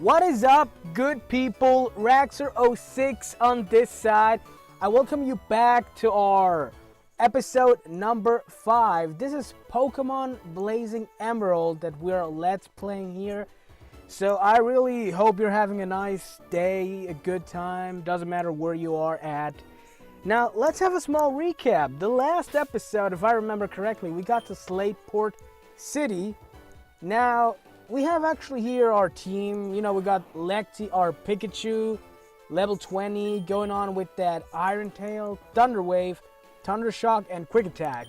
What is up, good people? Raxer06 on this side. I welcome you back to our episode number 5. This is Pokemon Blazing Emerald that we're let's playing here. So I really hope you're having a nice day, a good time. Doesn't matter where you are at. Now, let's have a small recap. The last episode, if I remember correctly, we got to Slateport City. Now, we have actually here our team. You know, we got Lecty, our Pikachu, level 20, going on with that Iron Tail, Thunder Wave, Thunder Shock, and Quick Attack.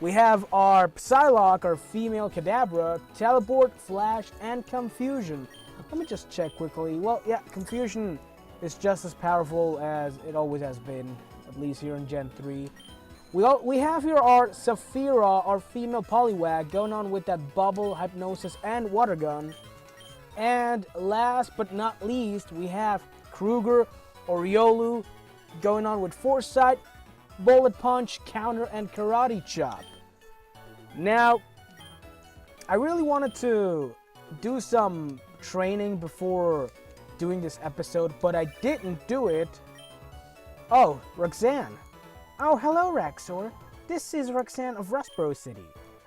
We have our Psylocke, our female Kadabra, Teleport, Flash, and Confusion. Let me just check quickly. Well, yeah, Confusion is just as powerful as it always has been, at least here in Gen 3. We have here our Saphira, our female Poliwag, going on with that Bubble, Hypnosis, and Water Gun. And last but not least, we have Kruger, Oriolu, going on with Foresight, Bullet Punch, Counter, and Karate Chop. Now, I really wanted to do some training before doing this episode, but I didn't do it. Oh, Roxanne. Oh, hello, Raxor. This is Roxanne of Slateport City.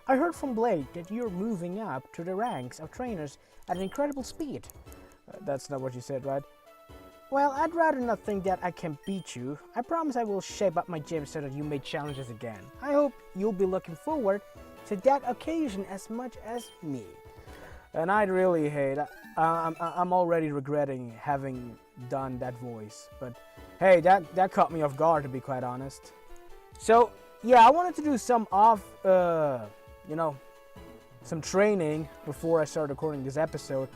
I heard from Blake that you're moving up to the ranks of trainers at an incredible speed. That's not what you said, right? Well, I'd rather not think that I can beat you. I promise I will shape up my gym so that you may challenge us again. I hope you'll be looking forward to that occasion as much as me. And I'd really hate... I'm already regretting having done that voice, but hey, that caught me off guard, to be quite honest. So yeah, I wanted to do some some training before I started recording this episode,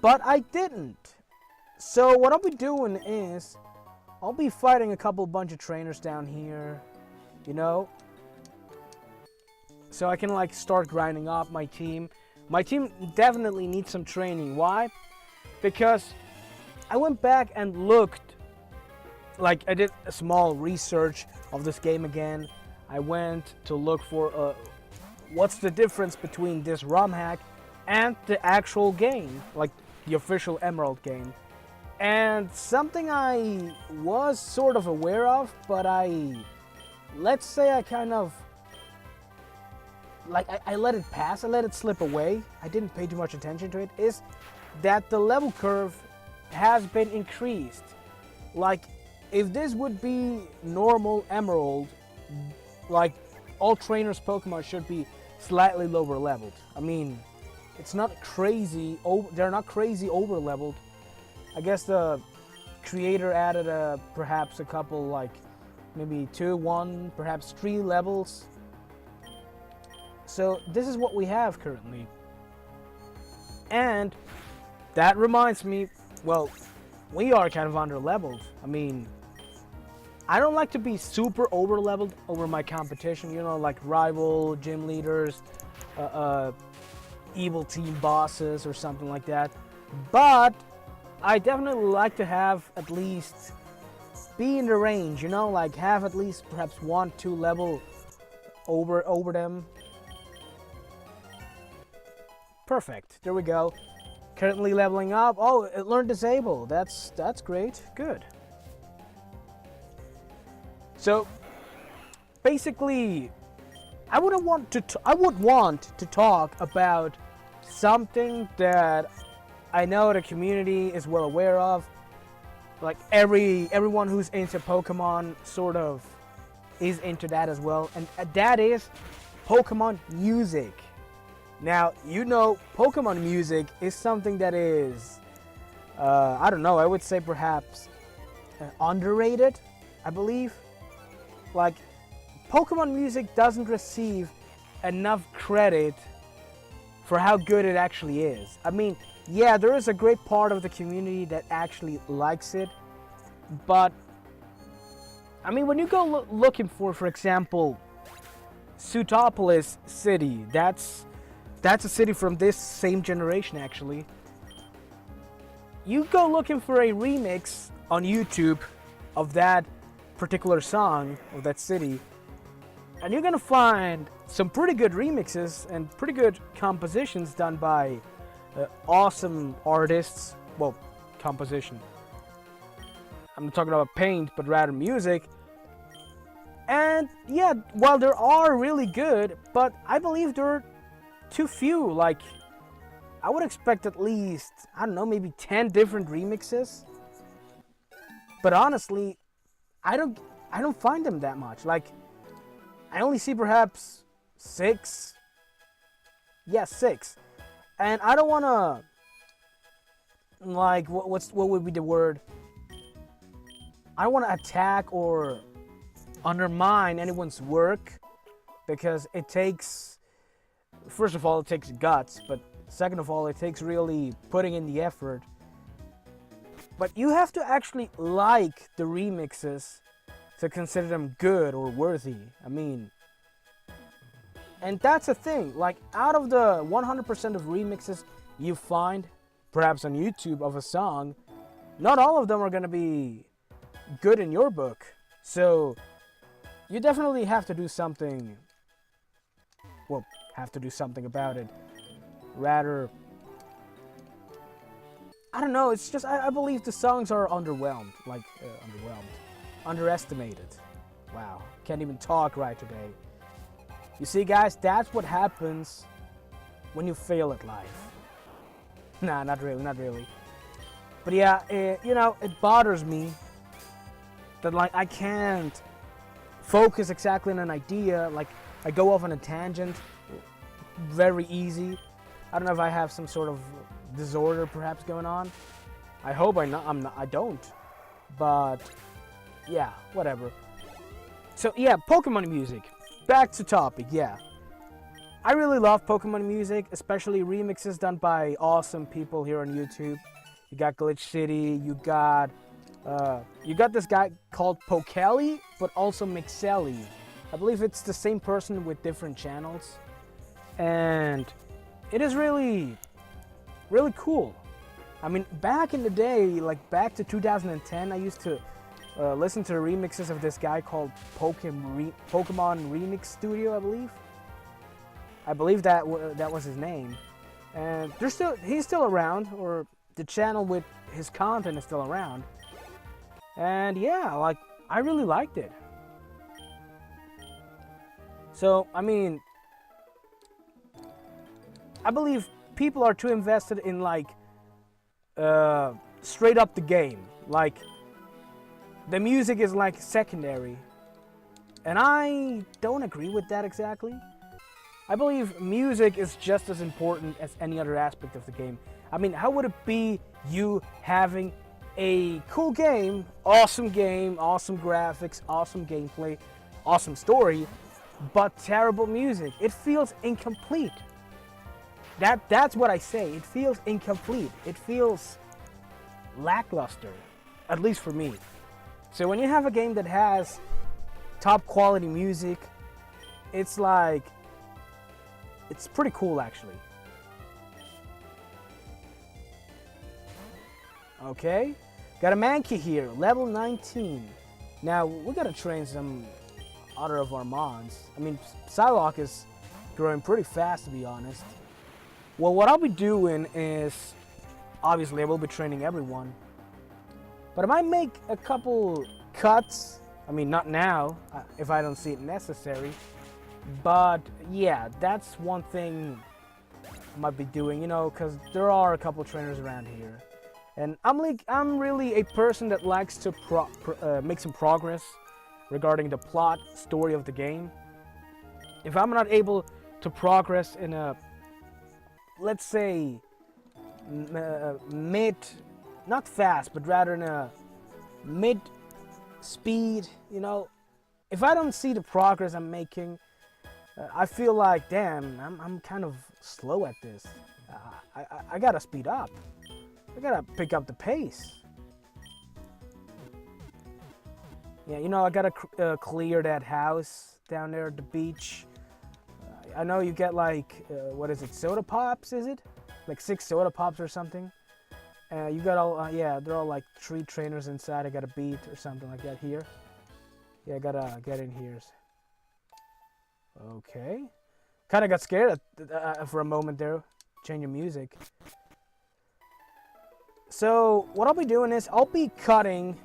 but I didn't. So what I'll be doing is I'll be fighting a bunch of trainers down here, you know, so I can like start grinding up my team. My team definitely needs some training. Why? Because I went back and looked, like I did a small research of this game again. I went to look for what's the difference between this ROM hack and the actual game, like the official Emerald game. And something I was sort of aware of, but let's say I kind of, like I let it pass, I let it slip away, I didn't pay too much attention to it, is that the level curve has been increased. Like, if this would be normal Emerald, like, all trainers' Pokemon should be slightly lower leveled. I mean, it's not crazy, they're not crazy over leveled. I guess the creator added perhaps a couple, like, maybe 2, 1, perhaps 3 levels. So this is what we have currently. And that reminds me, well, we are kind of under-leveled. I mean, I don't like to be super over-leveled over my competition, you know, like rival gym leaders, evil team bosses or something like that. But I definitely like to have at least be in the range, you know, like have at least perhaps 1, 2 level over them. Perfect. There we go. Currently leveling up. Oh, it learned Disable. That's great. Good. So basically, I would want to talk about something that I know the community is well aware of. Like everyone who's into Pokemon sort of is into that as well, and that is Pokemon music. Now, you know, Pokemon music is something that is, I don't know, I would say perhaps underrated, I believe. Like, Pokemon music doesn't receive enough credit for how good it actually is. I mean, yeah, there is a great part of the community that actually likes it, but, I mean, when you go looking for example, Sutopolis City, that's a city from this same generation, actually. You go looking for a remix on YouTube of that particular song, of that city, and you're gonna find some pretty good remixes and pretty good compositions done by awesome artists well, composition. I'm not talking about paint, but rather music. And yeah, while there are really good, but I believe there are too few. Like, I would expect at least, I don't know, maybe 10 different remixes. But honestly, I don't find them that much. Like, I only see perhaps 6. Yeah, 6. And I don't want to, like, what would be the word? I don't want to attack or undermine anyone's work, because it takes, first of all, it takes guts, but second of all, it takes really putting in the effort. But you have to actually like the remixes to consider them good or worthy. I mean, and that's the thing. Like, out of the 100% of remixes you find, perhaps on YouTube, of a song, not all of them are going to be good in your book. So you definitely have to do something. Well, have to do something about it. Rather, I don't know. It's just I believe the songs are underwhelmed. Like, underestimated. Wow, can't even talk right today. You see, guys, that's what happens when you fail at life. Nah, not really. But yeah, it bothers me that, like, I can't focus exactly on an idea. Like, I go off on a tangent very easy. I don't know if I have some sort of disorder perhaps going on. I hope I don't. But yeah, whatever. So yeah, Pokemon music. Back to topic, yeah. I really love Pokemon music, especially remixes done by awesome people here on YouTube. You got Glitch City, you got this guy called Pokeli, but also Mixelli. I believe it's the same person with different channels. And it is really, really cool. I mean, back in the day, like back to 2010, I used to listen to the remixes of this guy called Pokemon Remix Studio, I believe. I believe that was his name. And he's still around, or the channel with his content is still around. And yeah, like, I really liked it. So, I mean, I believe people are too invested in, like, straight up the game. Like, the music is, like, secondary. And I don't agree with that exactly. I believe music is just as important as any other aspect of the game. I mean, how would it be you having a cool game, awesome graphics, awesome gameplay, awesome story, but terrible music? It feels incomplete. That's what I say. It feels incomplete. It feels lackluster, at least for me. So when you have a game that has top quality music, it's like, it's pretty cool actually. Okay, got a Mankey here, level 19. Now we gotta train some other of our mons. I mean, Psylocke is growing pretty fast, to be honest. Well, what I'll be doing is, obviously I will be training everyone, but I might make a couple cuts. I mean, not now, if I don't see it necessary. But yeah, that's one thing I might be doing, because there are a couple trainers around here. And I'm really a person that likes to make some progress regarding the plot story of the game. If I'm not able to progress in a, let's say, mid, not fast, but rather in a mid speed, if I don't see the progress I'm making, I feel like, damn, I'm kind of slow at this. I gotta speed up. I gotta pick up the pace. Yeah, I gotta clear that house down there at the beach. I know you get like, what is it, soda pops, is it? Like 6 soda pops or something. You got all, yeah, they're all like 3 trainers inside. I gotta beat or something like that here. Yeah, I gotta get in here. Okay. Kind of got scared for a moment there. Change your music. So what I'll be doing is I'll be cutting.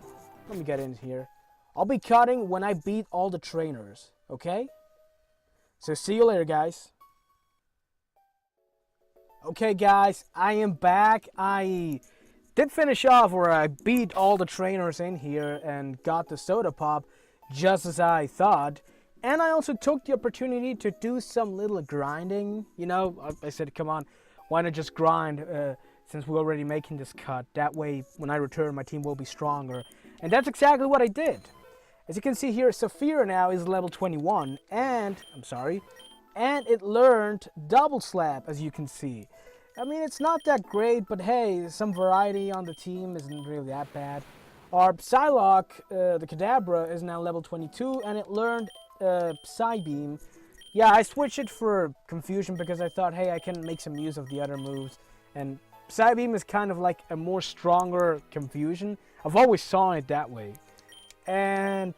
Let me get in here. I'll be cutting when I beat all the trainers. Okay? So see you later, guys. Okay, guys, I am back. I did finish off where I beat all the trainers in here and got the soda pop just as I thought. And I also took the opportunity to do some little grinding. You know, I said, come on, why not just grind since we're already making this cut. That way, when I return, my team will be stronger. And that's exactly what I did. As you can see here, Saphira now is level 21. And it learned double slap, as you can see. I mean, it's not that great, but hey, some variety on the team isn't really that bad. Our Psylocke, the Kadabra, is now level 22, and it learned Psybeam. Yeah, I switched it for Confusion because I thought, hey, I can make some use of the other moves. And Psybeam is kind of like a more stronger Confusion. I've always saw it that way. And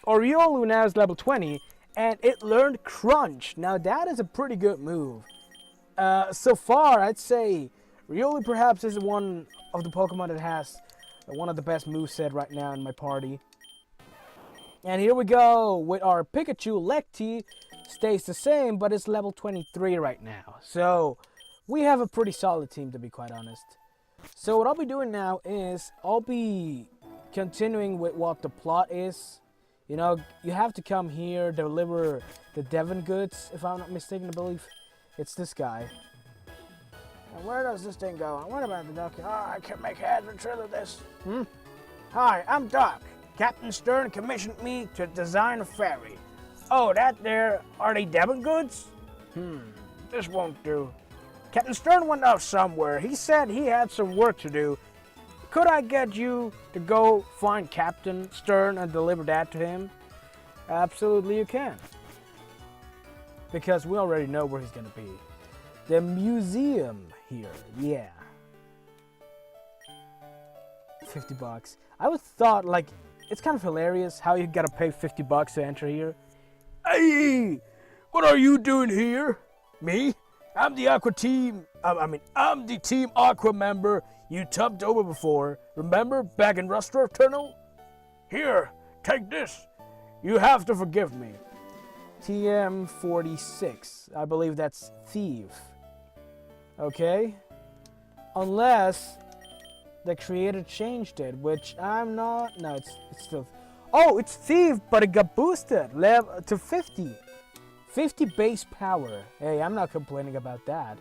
Oriolu now is level 20, and it learned Crunch. Now that is a pretty good move. So far, I'd say Riolu perhaps is one of the Pokemon that has one of the best moveset right now in my party. And here we go with our Pikachu. Lecty stays the same, but it's level 23 right now. So we have a pretty solid team, to be quite honest. So what I'll be doing now is I'll be continuing with what the plot is. You know, you have to come here, deliver the Devon goods, if I'm not mistaken, I believe. It's this guy. And where does this thing go? What about the duck? Oh, I can make head and tail of this. Hi, I'm Doc. Captain Stern commissioned me to design a ferry. Oh, that there, are they Devon goods? This won't do. Captain Stern went off somewhere. He said he had some work to do. Could I get you to go find Captain Stern and deliver that to him? Absolutely you can. Because we already know where he's gonna be. The museum here, yeah. 50 bucks. I would thought, like, it's kind of hilarious how you gotta pay 50 bucks to enter here. Hey, what are you doing here? Me? I'm the Aqua Team. I'm the Team Aqua member you tubbed over before. Remember back in Rustorf Tunnel? Here, take this. You have to forgive me. TM46. I believe that's thief. Okay? Unless the creator changed it, which I'm not. No, it's still. Oh, it's thief, but it got boosted level to 50. 50 base power. Hey, I'm not complaining about that.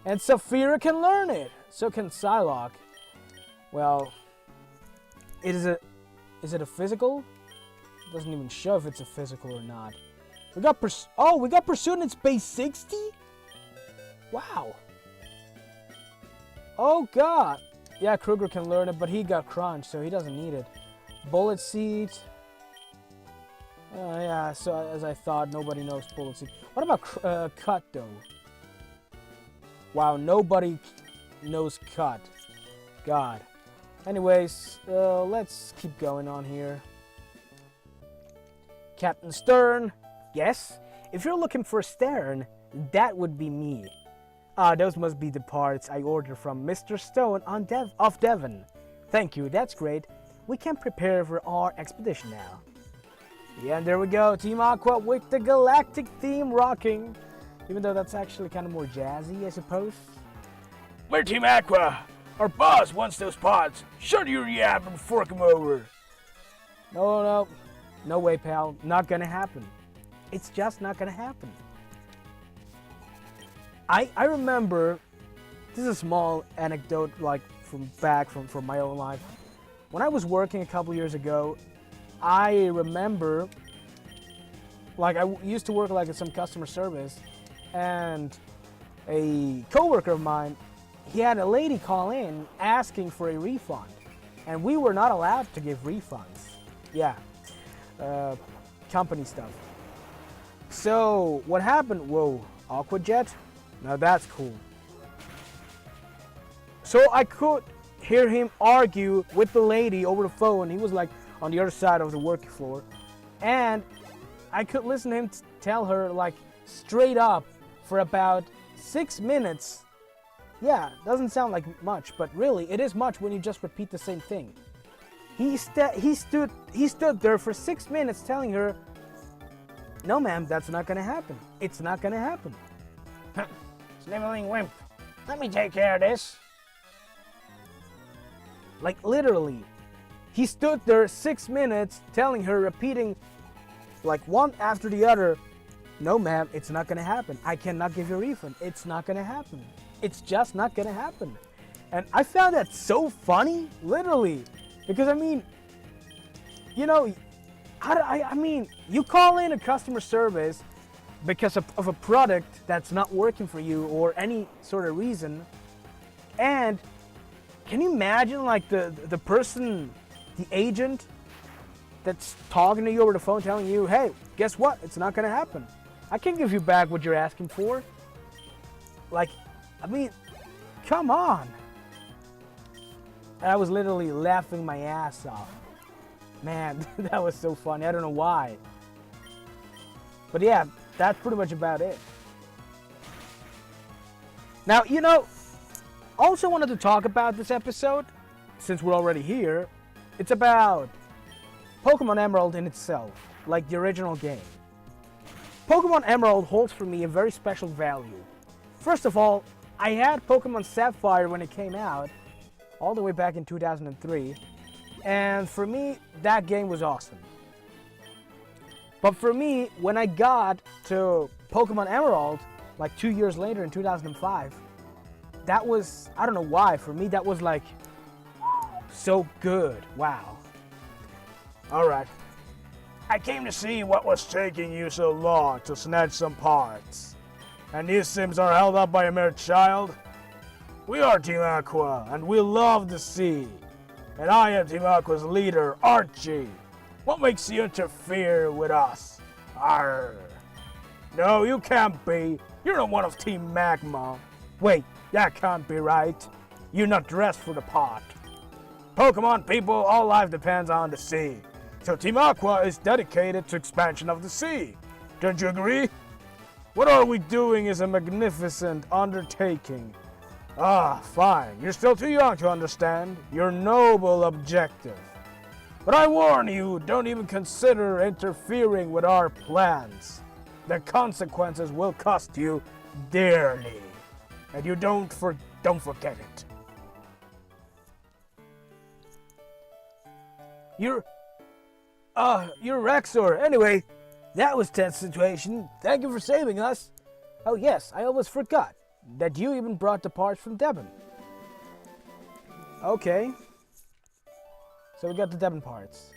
And Saphira can learn it. So can Psylocke. Well, is it a physical? It doesn't even show if it's a physical or not. We got Pursuit and it's base 60? Wow. Oh god. Yeah, Kruger can learn it, but he got Crunch, so he doesn't need it. Bullet Seed. Yeah, so as I thought, nobody knows Bullet Seed. What about Cut, though? Wow, nobody knows Cut. God. Anyways, let's keep going on here. Captain Stern. Yes, if you're looking for Stern, that would be me. Those must be the parts I ordered from Mr. Stone of Devon. Thank you, that's great. We can prepare for our expedition now. Yeah, and there we go, Team Aqua with the galactic theme rocking. Even though that's actually kind of more jazzy, I suppose. We're Team Aqua. Our boss wants those pods. Shut your yap and fork him over. No way, pal. Not gonna happen. It's just not gonna happen. I remember, this is a small anecdote, like from my own life. When I was working a couple years ago, I remember, like I used to work like at some customer service, and a coworker of mine, he had a lady call in asking for a refund, and we were not allowed to give refunds. Yeah, company stuff. So what happened? Whoa, Aquajet? Now that's cool. So I could hear him argue with the lady over the phone. He was like on the other side of the work floor, and I could listen to him tell her like straight up for about 6 minutes Yeah, doesn't sound like much, but really, it is much when you just repeat the same thing. He stood there for 6 minutes telling her, "No, ma'am, that's not gonna happen. It's not gonna happen." Sniveling wimp. Let me take care of this. Like literally, he stood there 6 minutes telling her, repeating like one after the other, "No, ma'am, it's not gonna happen. I cannot give you a refund. It's not gonna happen. It's just not gonna happen." And I found that so funny, literally, because I mean, you know, I mean, you call in a customer service because of a product that's not working for you or any sort of reason, and can you imagine like the person, the agent that's talking to you over the phone telling you, "Hey, guess what? It's not gonna happen. I can't give you back what you're asking for." Like, I mean, come on. I was literally laughing my ass off. Man, that was so funny. I don't know why. But yeah, that's pretty much about it. Now, you know, also wanted to talk about this episode, since we're already here. It's about Pokemon Emerald in itself, like the original game. Pokemon Emerald holds for me a very special value. First of all, I had Pokemon Sapphire when it came out, all the way back in 2003, and for me, that game was awesome. But for me, when I got to Pokemon Emerald, like 2 years later in 2005, that was, I don't know why, for me that was like, so good, wow. Alright. I came to see what was taking you so long to snatch some parts. And these Sims are held up by a mere child? We are Team Aqua, and we love the sea. And I am Team Aqua's leader, Archie. What makes you interfere with us? Arr. No, you can't be. You're not one of Team Magma. Wait, that can't be right. You're not dressed for the part. Pokemon people, all life depends on the sea. So Team Aqua is dedicated to expansion of the sea. Don't you agree? What are we doing is a magnificent undertaking. Ah, fine. You're still too young to understand your noble objective. But I warn you, don't even consider interfering with our plans. The consequences will cost you dearly. And you don't forget it. You're Rexor. Anyway, that was tense situation. Thank you for saving us. Oh yes, I almost forgot that you even brought the parts from Devon. Okay. So we got the Devon parts.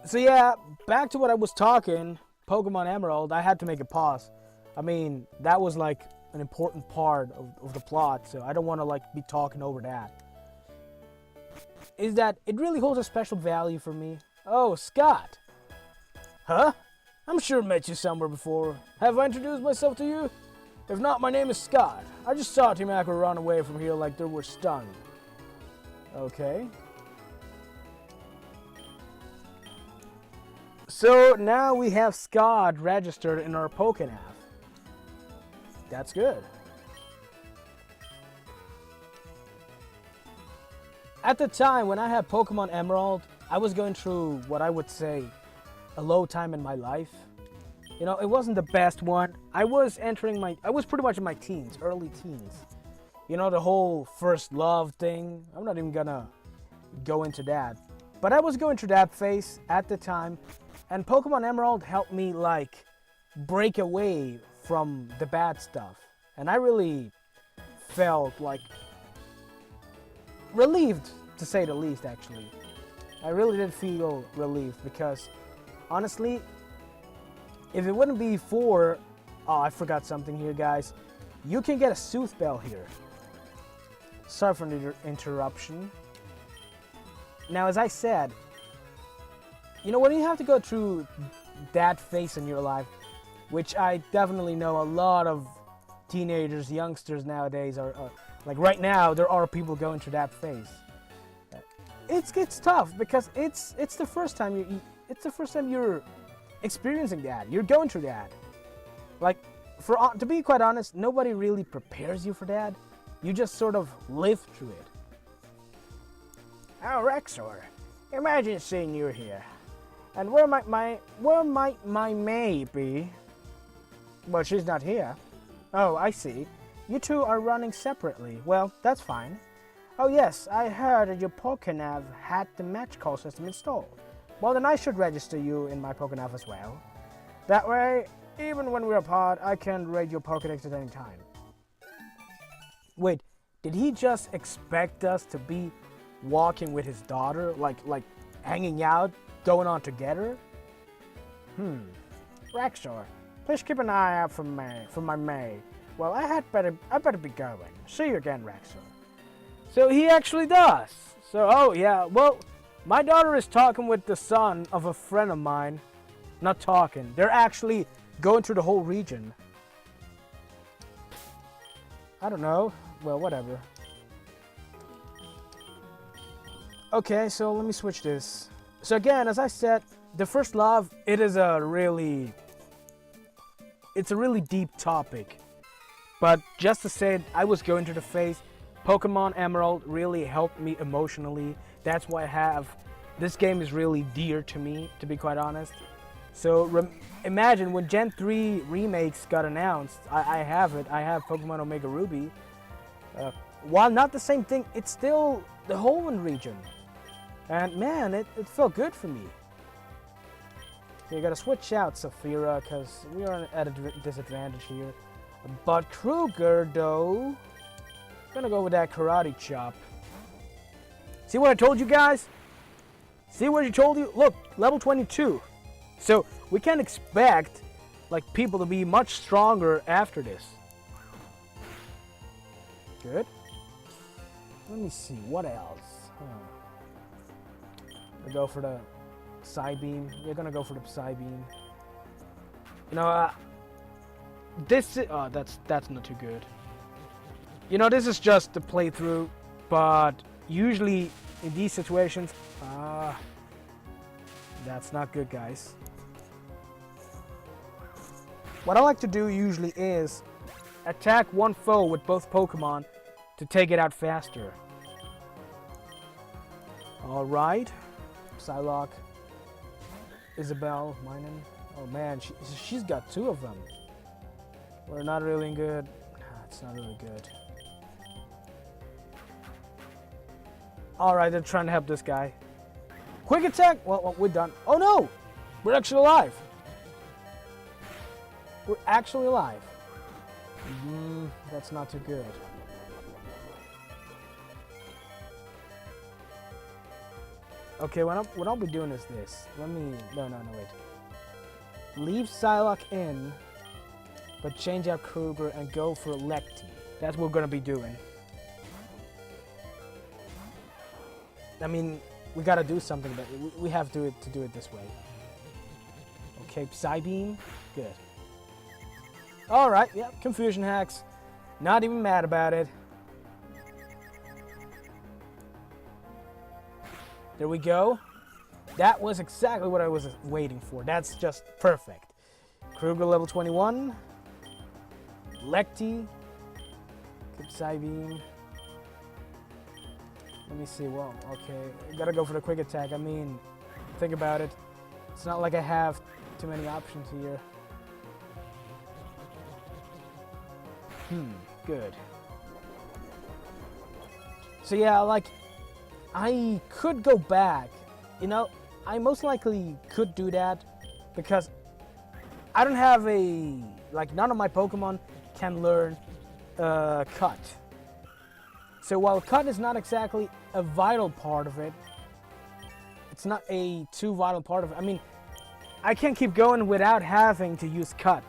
So yeah, back to what I was talking, Pokemon Emerald, I had to make a pause. I mean, that was like an important part of the plot, so I don't want to like be talking over that. Is that it really holds a special value for me. Oh, Scott. Huh? I'm sure I met you somewhere before. Have I introduced myself to you? If not, my name is Scott. I just saw Team Aqua run away from here like they were stunned. Okay. So now we have Scott registered in our Pokénav. That's good. At the time when I had Pokemon Emerald, I was going through what I would say a low time in my life. You know, it wasn't the best one. I was pretty much in my teens, early teens. You know, the whole first love thing. I'm not even gonna go into that. But I was going through that phase at the time, and Pokemon Emerald helped me like break away from the bad stuff. And I really felt like relieved, to say the least, actually. I really did feel relieved because, honestly, if it wouldn't be for... Oh, I forgot something here, guys. You can get a Sooth Bell here. Sorry for the interruption. Now, as I said, you know, when you have to go through that phase in your life, which I definitely know a lot of teenagers, youngsters nowadays are like right now, there are people going through that phase. It's tough because it's the first time you're experiencing that. You're going through that. Like, to be quite honest, nobody really prepares you for that. You just sort of live through it. Oh, Rexor, imagine seeing you here. And where might my May be? Well, she's not here. Oh, I see. You two are running separately. Well, that's fine. Oh yes, I heard that your Pokénav had the match call system installed. Well, then I should register you in my Pokénav as well. That way, even when we're apart, I can raid your Pokédex at any time. Wait, did he just expect us to be walking with his daughter? Like hanging out, going on together? Rexor, please keep an eye out for my May. Well, I better be going. See you again, Rexor. So he actually does. So, oh yeah, well, my daughter is talking with the son of a friend of mine. Not talking. They're actually going through the whole region. I don't know. Well, whatever. Okay, so let me switch this. So again, as I said, the first love, it's a really deep topic. But just to say it, I was going to the face. Pokemon Emerald really helped me emotionally. That's why this game is really dear to me, to be quite honest. So imagine when Gen 3 remakes got announced, I have it. I have Pokemon Omega Ruby. While not the same thing, it's still the Hoenn region. And man, it felt good for me. So you gotta switch out Saphira, because we are at a disadvantage here. But Kruger, though, gonna go with that Karate Chop. See what I told you guys? See what I told you? Look, level 22. So we can expect like people to be much stronger after this. Good. Let me see, what else? We go for the Psybeam. We're gonna go for the Psybeam. You know, that's not too good. You know, this is just the playthrough, but usually in these situations, that's not good, guys. What I like to do usually is attack one foe with both Pokemon to take it out faster. Alright. Psylocke. Isabelle. Minun. Oh man, she's got two of them. We're not really good. It's not really good. Alright, they're trying to help this guy. Quick attack! Well, we're done. Oh no! We're actually alive! We're actually alive. That's not too good. Okay, what I'll be doing is this. Let me... No, wait. Leave Psylocke in, but change out Kruger and go for Lecty. That's what we're gonna be doing. I mean, we gotta do something, but we have to do it this way. Okay, Psybeam. Good. Alright, yep, Confusion Hacks. Not even mad about it. There we go. That was exactly what I was waiting for. That's just perfect. Kruger level 21. Lecty. Good Psybeam. Let me see. Well, okay. Gotta go for the quick attack. I mean, think about it. It's not like I have too many options here. Good. So yeah, like, I could go back. You know, I most likely could do that because I don't have none of my Pokemon can learn Cut. So while Cut is not exactly a vital part of it, it's not a too vital part of it. I mean, I can't keep going without having to use Cut.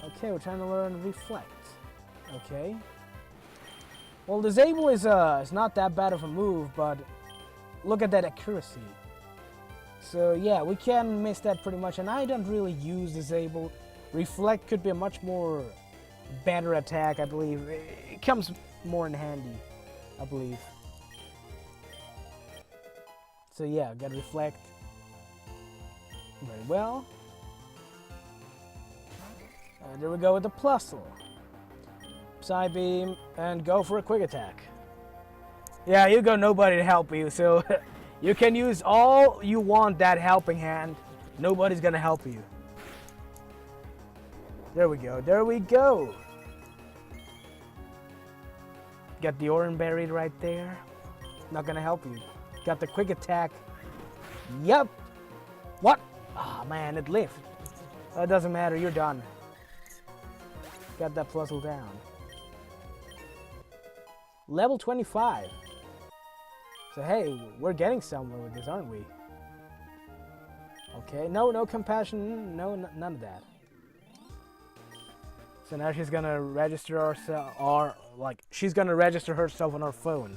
Okay, we're trying to learn Reflect. Okay. Well, Disable is not that bad of a move, but look at that accuracy. So yeah, we can miss that pretty much, and I don't really use Disable. Reflect could be a much more better attack, I believe. It comes more in handy, I believe. So yeah, gotta Reflect. Very well. There we go with the Plusle. Psybeam and go for a quick attack. Yeah, you got nobody to help you, so you can use all you want that helping hand. Nobody's gonna help you. There we go, there we go. Got the Oran buried right there. Not gonna help you. Got the quick attack. Yep. What? Oh man, it lived. It doesn't matter, you're done. Got that Plusle down. Level 25. So hey, we're getting somewhere with this, aren't we? Okay, no compassion, none of that. So now she's gonna register she's gonna register herself on her phone.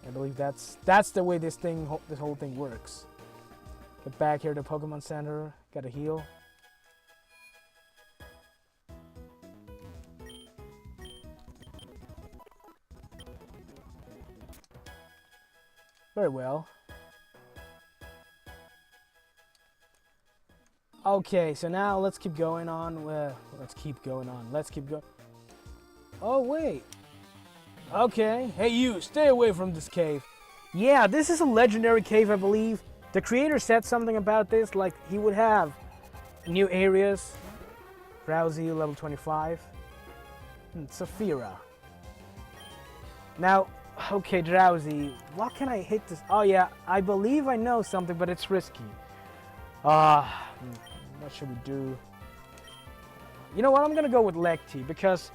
I believe that's the way this whole thing works. Get back here to Pokemon Center, gotta heal. Very well. Okay, so now let's keep going on. Let's keep going. Oh, wait. Okay. Hey, you, stay away from this cave. Yeah, this is a legendary cave, I believe. The creator said something about this, like he would have new areas. Drowsy, level 25. Saphira. Now, okay, Drowsy, what can I hit this? Oh yeah, I believe I know something, but it's risky. What should we do? You know what, I'm gonna go with Lecty, because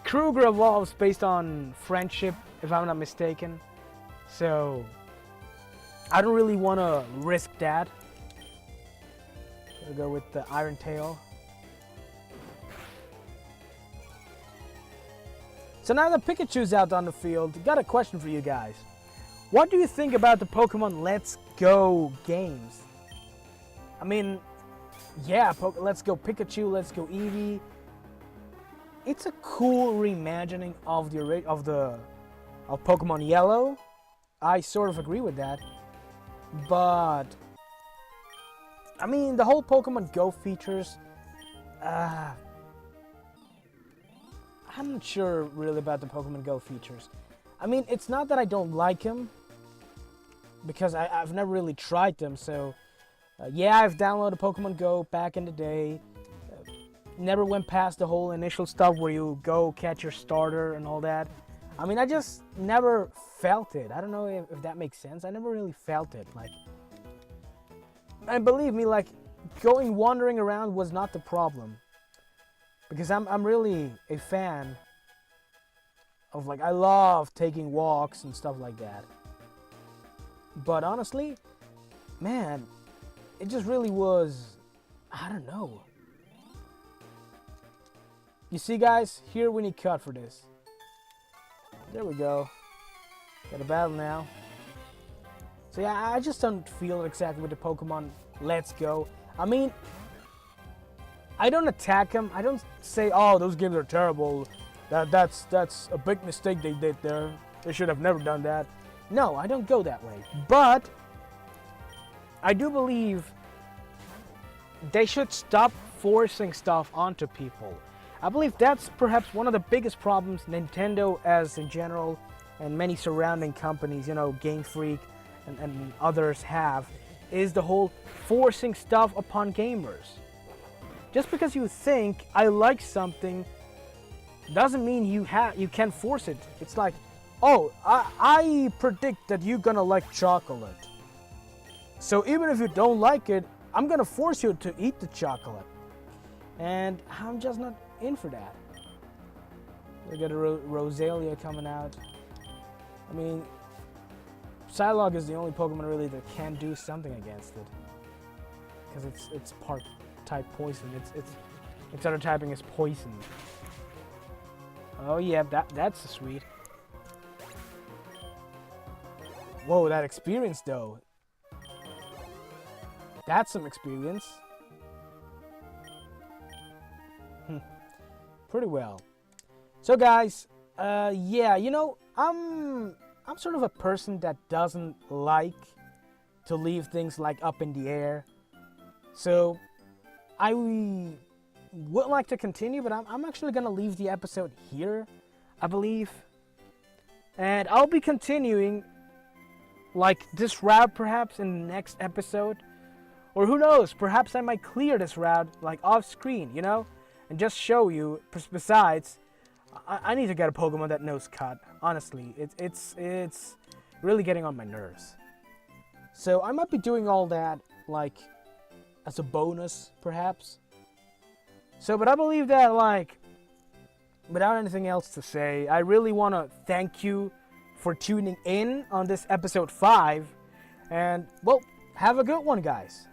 Kruger evolves based on friendship, if I'm not mistaken. So, I don't really want to risk that. Gonna go with the Iron Tail. So now that Pikachu's out on the field, got a question for you guys. What do you think about the Pokemon Let's Go games? I mean, yeah, Let's Go Pikachu, Let's Go Eevee. It's a cool reimagining of Pokemon Yellow. I sort of agree with that. But I mean, the whole Pokemon Go features, I'm not sure really about the Pokemon Go features. I mean, it's not that I don't like them, because I've never really tried them. So, yeah, I've downloaded Pokemon Go back in the day. Never went past the whole initial stuff where you go catch your starter and all that. I mean, I just never felt it. I don't know if that makes sense. I never really felt it. Like, and believe me, like, wandering around was not the problem. Because I'm really a fan of, like, I love taking walks and stuff like that. But honestly, man, it just really was, I don't know. You see, guys, here we need cut for this. There we go. Got a battle now. So yeah, I just don't feel exactly with the Pokemon Let's Go. I mean, I don't attack them. I don't say, oh, those games are terrible. That's a big mistake they did there. They should have never done that. No, I don't go that way. But I do believe they should stop forcing stuff onto people. I believe that's perhaps one of the biggest problems Nintendo as in general and many surrounding companies, you know, Game Freak and others have, is the whole forcing stuff upon gamers. Just because you think I like something doesn't mean you can force it. It's like, oh, I predict that you're gonna like chocolate. So even if you don't like it, I'm gonna force you to eat the chocolate. And I'm just not in for that. We got a Rosalia coming out. I mean, Psylocke is the only Pokemon really that can do something against it. Because it's part type poison. Its other typing is poison. Oh yeah, that's sweet. Whoa, that experience though. That's some experience. Pretty well. So guys, yeah, you know, I'm sort of a person that doesn't like to leave things like up in the air. So I would like to continue, but I'm actually gonna leave the episode here, I believe. And I'll be continuing like this route perhaps in the next episode. Or who knows, perhaps I might clear this route like off screen, you know? And just show you. Besides, I need to get a Pokemon that knows cut. Honestly, it's really getting on my nerves. So I might be doing all that like as a bonus perhaps. So, but I believe that, like, without anything else to say, I really want to thank you for tuning in on this episode 5. And, well, have a good one, guys.